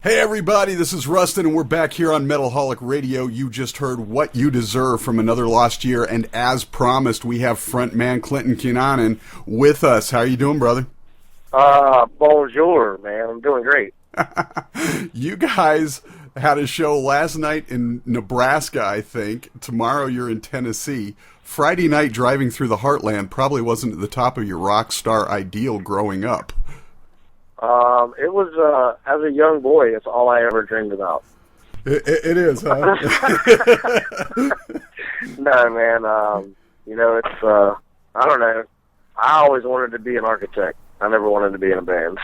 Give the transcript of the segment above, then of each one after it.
Hey everybody, this is Rustin and we're back here on Metalholic Radio. You just heard What You Deserve from Another Lost Year, and as promised, we have frontman Clinton Cunanan with us. How are you doing, brother? Bonjour, man. I'm doing great. You guys had a show last night in Nebraska, I think. Tomorrow you're in Tennessee. Friday night driving through the heartland probably wasn't at the top of your rock star ideal growing up. It was, as a young boy, it's all I ever dreamed about. It is, huh? No, man, it's, I don't know. I always wanted to be an architect. I never wanted to be in a band.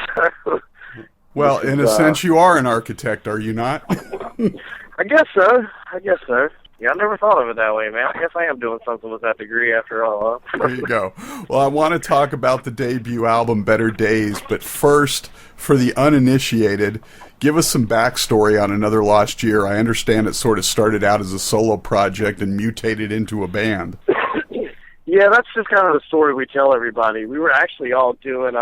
Well, in a sense, you are an architect, are you not? I guess so. Yeah, I never thought of it that way, man. I guess I am doing something with that degree after all. Huh? There you go. Well, I want to talk about the debut album, Better Days, but first, for the uninitiated, give us some backstory on Another Lost Year. I understand it sort of started out as a solo project and mutated into a band. Yeah, that's just kind of the story we tell everybody. We were actually all doing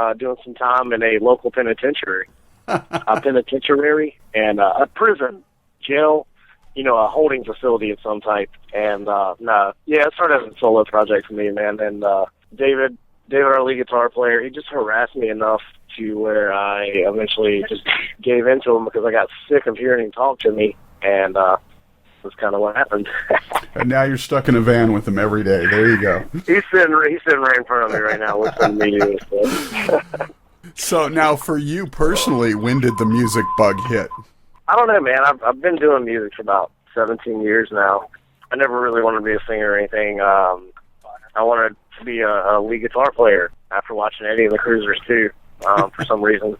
some time in a local penitentiary, and a prison, jail, a holding facility of some type. And it started as a solo project for me, man. And David, our lead guitar player, he just harassed me enough to where I eventually just gave into him because I got sick of hearing him talk to me, and that's kind of what happened. And now you're stuck in a van with him every day. There you go. He's sitting right in front of me right now listening to me do this. So now for you personally, when did the music bug hit? I don't know, man. I've been doing music for about 17 years now. I never really wanted to be a singer or anything. I wanted to be a lead guitar player after watching Eddie and the Cruisers too, for some reason.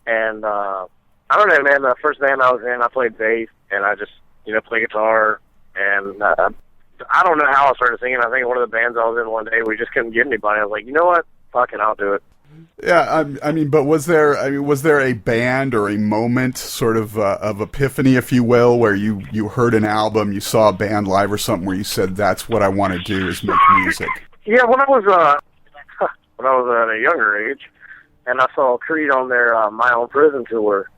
And I don't know, man. The first band I was in, I played bass, and I just play guitar. And I don't know how I started singing. I think one of the bands I was in one day, we just couldn't get anybody. I was like, you know what? Fuck it, I'll do it. Yeah, but was there a band or a moment, sort of epiphany, if you will, where you heard an album, you saw a band live or something, where you said, "That's what I want to do, is make music"? Yeah, when I was at a younger age, and I saw Creed on their My Own Prison tour,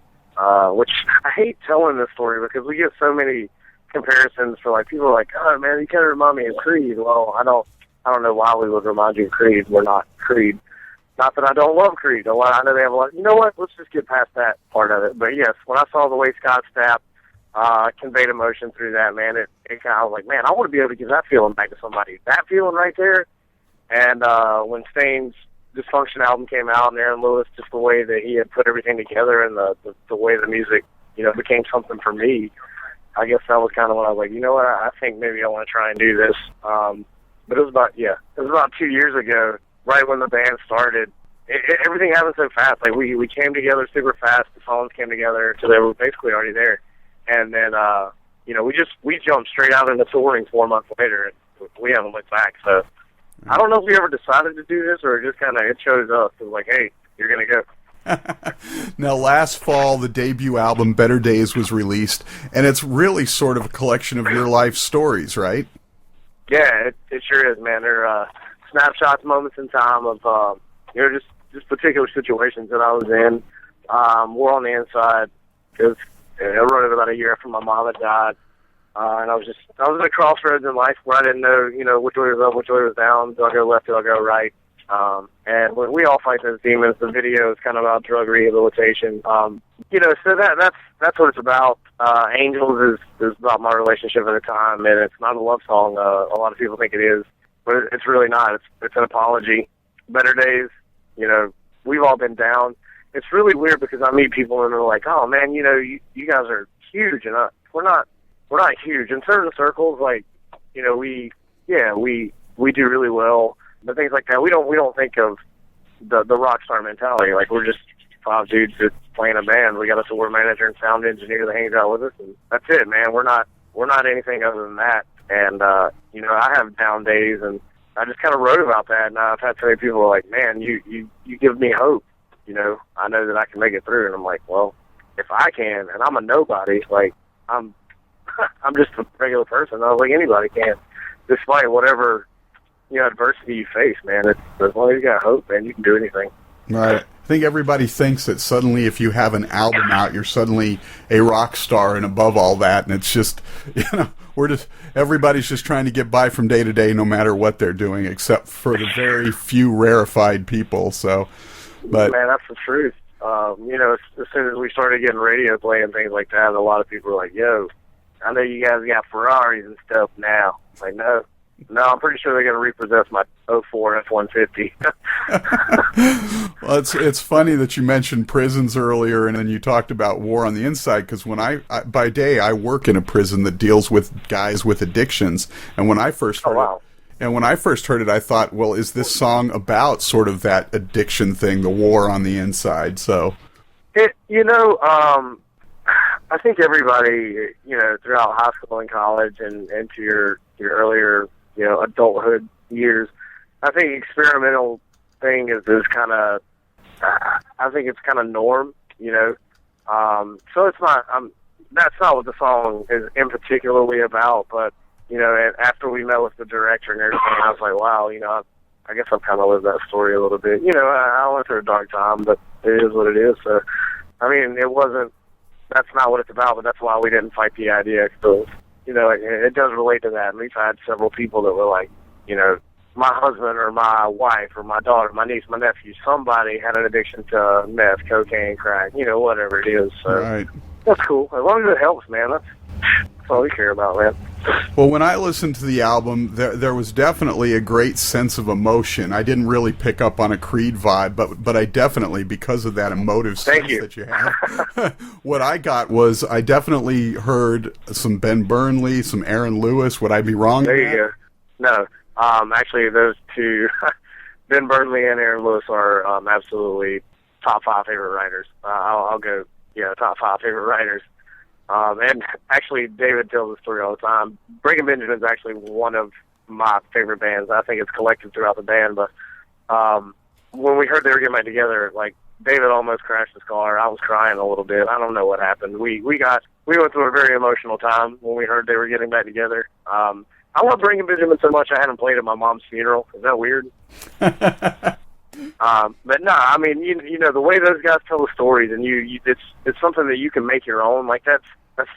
which I hate telling this story because we get so many comparisons for people are like, "Oh man, you kind of remind me of Creed." Well, I don't know why we would remind you of Creed. We're not Creed. Not that I don't love Creed. I know they have a lot. You know what? Let's just get past that part of it. But yes, when I saw the way Scott Stapp conveyed emotion through that, man, it kind of was like, man, I want to be able to give that feeling back to somebody. That feeling right there. And when Stain's Dysfunction album came out, and Aaron Lewis, just the way that he had put everything together, and the way the music, became something for me. I guess that was kind of when I was like, you know what? I think maybe I want to try and do this. But it was about 2 years ago. Right when the band started, everything happened so fast. We came together super fast. The songs came together, so they were basically already there. And then, we jumped straight out into touring 4 months later, and we haven't looked back. So I don't know if we ever decided to do this, or just kind of it shows up. It was like, hey, you're gonna go. Now, last fall, the debut album Better Days was released, and it's really sort of a collection of your life stories, right? Yeah, it sure is, man. They're snapshots, moments in time of just particular situations that I was in. More on the inside because I wrote it about a year after my mom had died, and I was at a crossroads in life where I didn't know which way was up, which way was down. Do I go left? Do I go right? And when we all fight those demons, the video is kind of about drug rehabilitation. So that's what it's about. Angels is about my relationship at the time, and it's not a love song. A lot of people think it is. But it's really not. It's an apology. Better Days, we've all been down. It's really weird because I meet people and they're like, "Oh man, you guys are huge," and we're not huge in certain circles. We do really well, but things like that, we don't think of the rock star mentality. We're just 5 dudes just playing a band. We got a tour manager and sound engineer that hangs out with us, and that's it, man. We're not anything other than that. And, I have down days, and I just kind of wrote about that, and I've had so many people like, man, you give me hope. I know that I can make it through. And I'm like, well, if I can, and I'm a nobody, I'm just a regular person. I was like, anybody can, despite whatever, adversity you face, man. It's, as long as you got hope, man, you can do anything. Right. think everybody thinks that suddenly if you have an album out, you're suddenly a rock star and above all that, and it's just, everybody's just trying to get by from day to day no matter what they're doing, except for the very few rarefied people. So, but man, that's the truth. As soon as we started getting radio play and things like that, a lot of people were like, "Yo, I know you guys got Ferraris and stuff now." Like, no, I'm pretty sure they're going to repossess my '04 F-150. Well, it's funny that you mentioned prisons earlier, and then you talked about war on the inside, because when by day I work in a prison that deals with guys with addictions, and when I first heard it, I thought, well, is this song about sort of that addiction thing, the war on the inside? So, I think everybody, throughout high school and college and into your earlier, adulthood years, I think experimental thing is kind of, I think it's kind of norm, so it's not, that's not what the song is in particularly about, but, and after we met with the director and everything, I was like, wow, I guess I've kind of lived that story a little bit. I went through a dark time, but it is what it is. So, I mean, that's not what it's about, but that's why we didn't fight the idea. So, it does relate to that. And we've had several people that were like, my husband or my wife or my daughter, my niece, my nephew, somebody had an addiction to meth, cocaine, crack, whatever it is. So right. That's cool. As long as it helps, man, that's all we care about, man. Well, when I listened to the album, there was definitely a great sense of emotion. I didn't really pick up on a Creed vibe, but I definitely, because of that emotive sense that you have, what I got was I definitely heard some Ben Burnley, some Aaron Lewis. Would I be wrong? There you go. No, actually, those two, Ben Burnley and Aaron Lewis, are absolutely top 5 favorite writers. I'll go, top 5 favorite writers. And actually, David tells the story all the time. Breaking Benjamin is actually one of my favorite bands. I think it's collected throughout the band. But when we heard they were getting back together, like, David almost crashed his car. I was crying a little bit. I don't know what happened. We went through a very emotional time when we heard they were getting back together. I love Breaking Benjamin so much I had him played at my mom's funeral. Is that weird? But no, I mean, the way those guys tell the stories, and it's something that you can make your own. Like, that's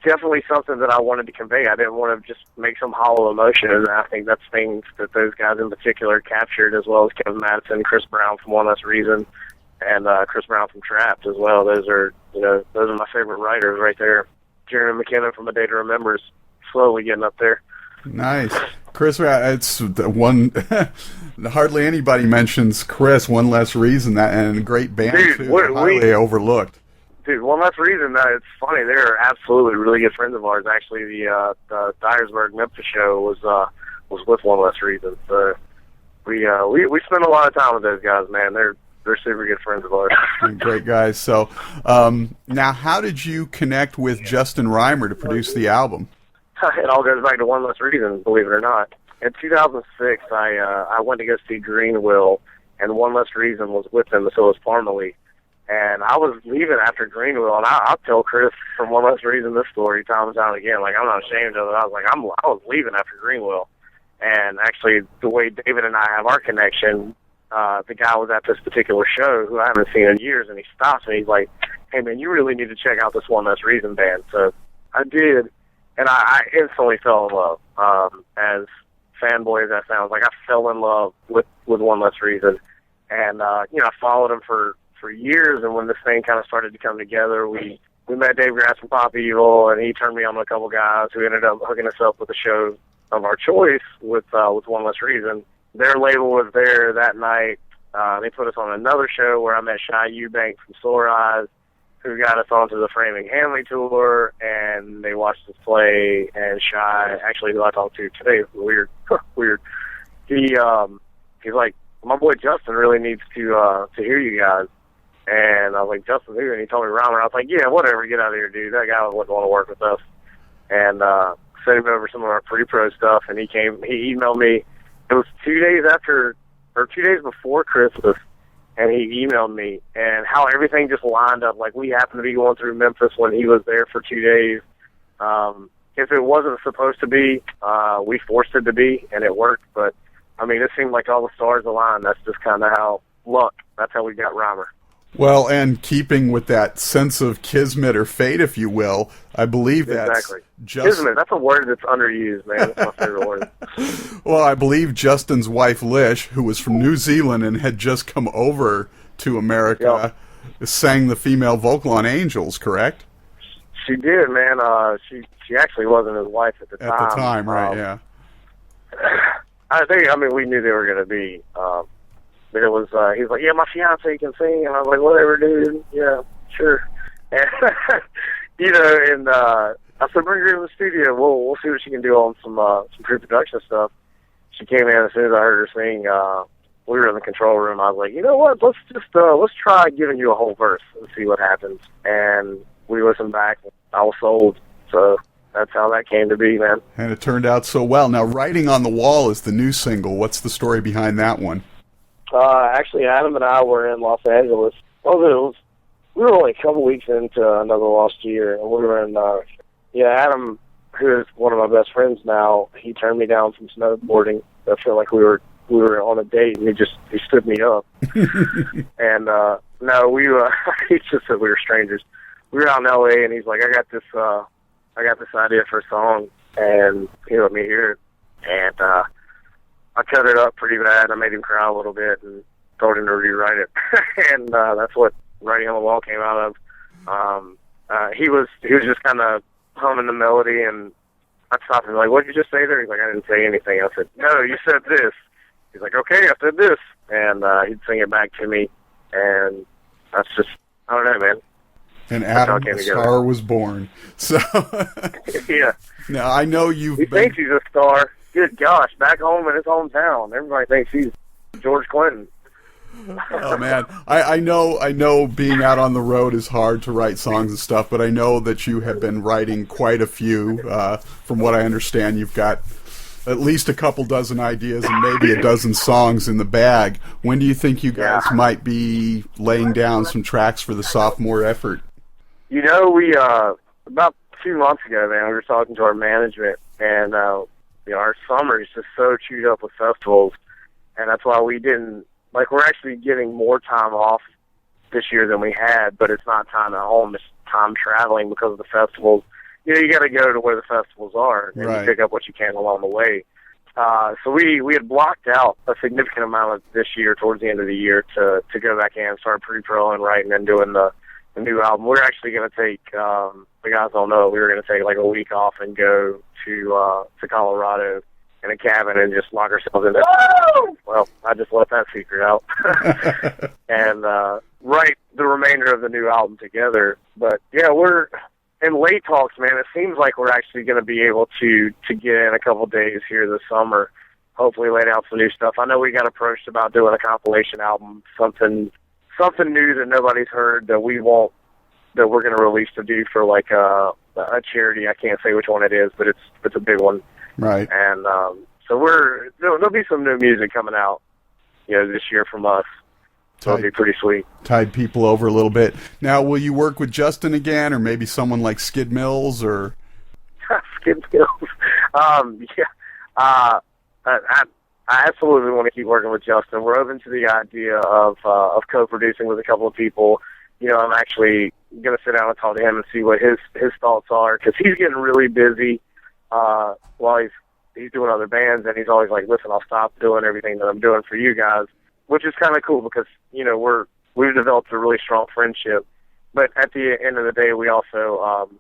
definitely something that I wanted to convey. I didn't want to just make some hollow emotion, and I think that's things that those guys in particular captured, as well as Kevin Madison, Chris Brown from One Less Reason, and Chris Brown from Trapped as well. Those are my favorite writers right there. Jeremy McKinnon from A Day to Remember is slowly getting up there. Nice. Chris, it's the one, hardly anybody mentions Chris, One Less Reason, and a great band, dude, too, highly overlooked. Dude, One Less Reason, it's funny, they're absolutely really good friends of ours. Actually, the Dyersburg Memphis show was with One Less Reason, so we spend a lot of time with those guys, man. They're super good friends of ours. Great guys. So, now, how did you connect with Justin Reimer to produce the album? It all goes back to One Less Reason, believe it or not. In 2006, I went to go see Greenville, and One Less Reason was with them, so was Parmalee. And I was leaving after Greenville, and I'll tell Chris from One Less Reason this story time and time again. Like, I'm not ashamed of it. I was like, I was leaving after Greenville. And actually, the way David and I have our connection, the guy was at this particular show who I haven't seen in years, and he stops me. He's like, hey, man, you really need to check out this One Less Reason band. So I did. And I instantly fell in love. As fanboy as that sounds, like, I fell in love with One Less Reason. And, I followed him for years, and when this thing kind of started to come together, we met Dave Grass from Pop Evil, and he turned me on to a couple guys who ended up hooking us up with a show of our choice with One Less Reason. Their label was there that night. They put us on another show where I met Shy Eubank from Sore Eyes, who got us onto the Framing Hanley tour, and they watched us play, and Shy, actually, who I talked to today, weird, he's like, my boy Justin really needs to hear you guys. And I was like, Justin who? And he told me Reimer. I was like, yeah, whatever, get out of here, dude. That guy wouldn't want to work with us. And sent him over some of our pre-pro stuff, and he emailed me. It was 2 days before Christmas, and he emailed me, and how everything just lined up. Like, we happened to be going through Memphis when he was there for 2 days. If it wasn't supposed to be, we forced it to be, and it worked. But, I mean, it seemed like all the stars aligned. That's just kind of how that's how we got Reimer. Well, and keeping with that sense of kismet or fate, if you will, I believe that's Exactly. Kismet, that's a word that's underused, man. That's my favorite word. Well, I believe Justin's wife, Lish, who was from New Zealand and had just come over to America, sang the female vocal on Angels, correct? She did, man. She actually wasn't his wife at the time. At the time, right, yeah. I mean, we knew they were going to be. But it was, he was like, yeah, my fiance can sing. And I was like, whatever, dude. Yeah, sure. And, and I said, bring her to the studio. We'll see what she can do on some pre-production stuff. She came in as soon as I heard her sing. We were in the control room. I was like, you know what? Let's try giving you a whole verse and see what happens. And we listened back. I was sold. So that's how that came to be, man. And it turned out so well. Now, Writing on the Wall is the new single. What's the story behind that one? Actually, Adam and I were in Los Angeles. We were only a couple weeks into Another Lost Year, and we were in, Adam, who is one of my best friends now, he turned me down from snowboarding. I feel like we were on a date, and he stood me up. And, no, he just said we were strangers. We were out in L.A., and he's like, I got this idea for a song, and he let me hear it. And, I cut it up pretty bad. I made him cry a little bit and told him to rewrite it. And that's what Writing on the Wall came out of. He was just kind of humming the melody, and I stopped him like, what did you just say there? He's like, I didn't say anything. I said, no, you said this. He's like, okay, I said this. And he'd sing it back to me, and that's just, I don't know, man. And Adam, the star was born. So, yeah. Now, I know he thinks he's a star. Good gosh, back home in his hometown, everybody thinks he's George Clinton. Oh man, I know being out on the road is hard to write songs and stuff, but I know that you have been writing quite a few. From what I understand, you've got at least a couple dozen ideas and maybe a dozen songs in the bag. When do you think you guys might be laying down some tracks for the sophomore effort? You know, we about 2 months ago, man, we were talking to our management, and our summer is just so chewed up with festivals, and that's why we didn't, we're actually getting more time off this year than we had, but it's not time at home, it's time traveling because of the festivals. You got to go to where the festivals are, and you pick up what you can along the way. So we had blocked out a significant amount of this year towards the end of the year to go back in and start pre-pro and writing and doing the new album. We're actually going to take, the guys don't know, we were going to take a week off and go to Colorado in a cabin and just lock ourselves in there. Well, I just let that secret out. And write the remainder of the new album together. But yeah, we're in late talks, man. It seems like we're actually going to be able to get in a couple days here this summer, hopefully lay out some new stuff. I know we got approached about doing a compilation album, something new that nobody's heard that we're going to release to do for a charity. I can't say which one it is, but it's a big one. Right. And so there'll be some new music coming out, this year from us. So it'll be pretty sweet. Tide people over a little bit. Now, will you work with Justin again, or maybe someone like Skid Mills, or? Skid Mills. I absolutely want to keep working with Justin. We're open to the idea of co-producing with a couple of people. I'm actually going to sit down and talk to him and see what his thoughts are, because he's getting really busy while he's doing other bands, and he's always like, listen, I'll stop doing everything that I'm doing for you guys, which is kind of cool because, we've developed a really strong friendship. But at the end of the day, we also,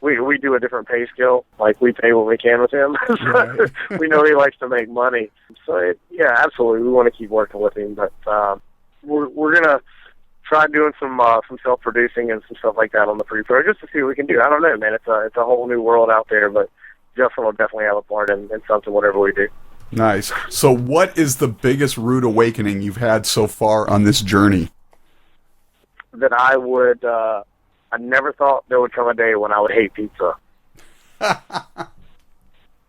we do a different pay scale. We pay what we can with him. Right. We know he likes to make money. So, absolutely, we want to keep working with him. But we're going to try doing some self-producing and some stuff like that on the pre-pro just to see what we can do. I don't know, man. It's a whole new world out there, but Justin will definitely have a part in something, whatever we do. Nice. So what is the biggest rude awakening you've had so far on this journey? That I never thought there would come a day when I would hate pizza. That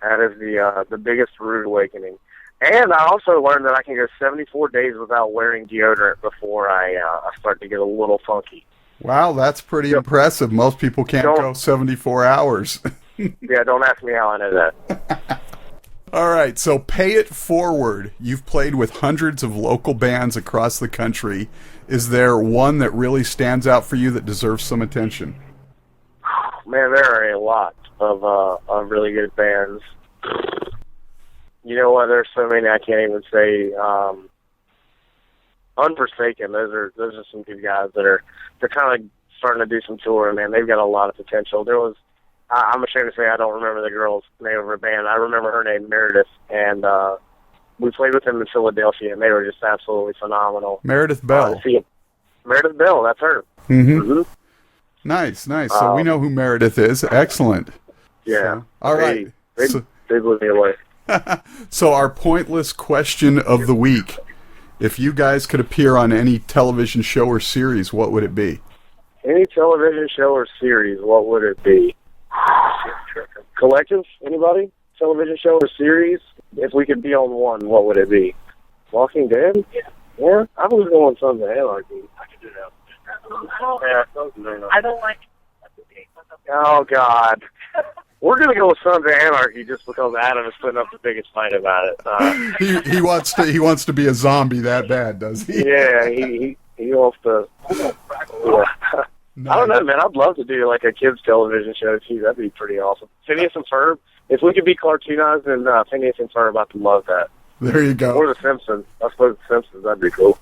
is the biggest rude awakening. And I also learned that I can go 74 days without wearing deodorant before I start to get a little funky. Wow, that's pretty impressive. Most people can't go 74 hours. Yeah, don't ask me how I know that. All right, so Pay It Forward. You've played with hundreds of local bands across the country. Is there one that really stands out for you that deserves some attention? Man, there are a lot of really good bands. You know what? There's so many I can't even say. Unforsaken. Those are some good guys they're kind of starting to do some touring. Man, they've got a lot of potential. I'm ashamed to say I don't remember the girl's name of her band. I remember her name, Meredith, and we played with them in Philadelphia, and they were just absolutely phenomenal. Meredith Bell. Meredith Bell, that's her. Mm-hmm. Mm-hmm. Nice. So we know who Meredith is. Excellent. Yeah. So, all right. They blew me away. So our pointless question of the week. If you guys could appear on any television show or series, what would it be? Any television show or series, what would it be? Collective? Anybody? Television show or series? If we could be on one, what would it be? Walking Dead? Yeah? I was going Sons of Anarchy. I could do that. I don't like... Oh, God. We're going to go with Sons of Anarchy just because Adam is putting up the biggest fight about it. He wants to be a zombie that bad, does he? Yeah, he wants to... Yeah. No. I don't know, man. I'd love to do like a kids' television show too. That'd be pretty awesome. Phineas and Ferb. If we could be cartoonized in Phineas and Ferb, I'd love that. There you go. Or the Simpsons. I suppose the Simpsons. That'd be cool.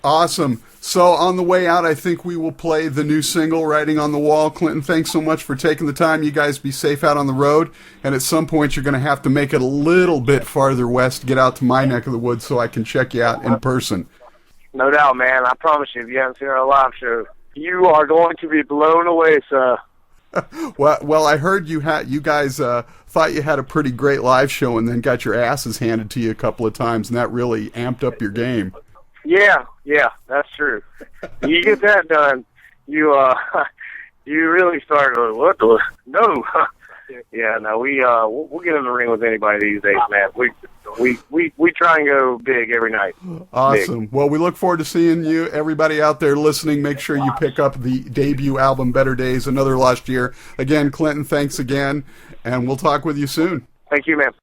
Awesome. So on the way out, I think we will play the new single, Writing on the Wall. Clinton, thanks so much for taking the time. You guys be safe out on the road. And at some point, you're going to have to make it a little bit farther west, get out to my neck of the woods so I can check you out in person. No doubt, man. I promise you, if you haven't seen our live show, you are going to be blown away, sir. Well, I heard you guys thought you had a pretty great live show and then got your asses handed to you a couple of times, and that really amped up your game. Yeah, that's true. You get that done, you really start to what the no. Yeah, no, we'll get in the ring with anybody these days, man. We try and go big every night. Awesome. Big. Well, we look forward to seeing you. Everybody out there listening, make sure you pick up the debut album, Better Days, Another Lost Year. Again, Clinton, thanks again, and we'll talk with you soon. Thank you, man.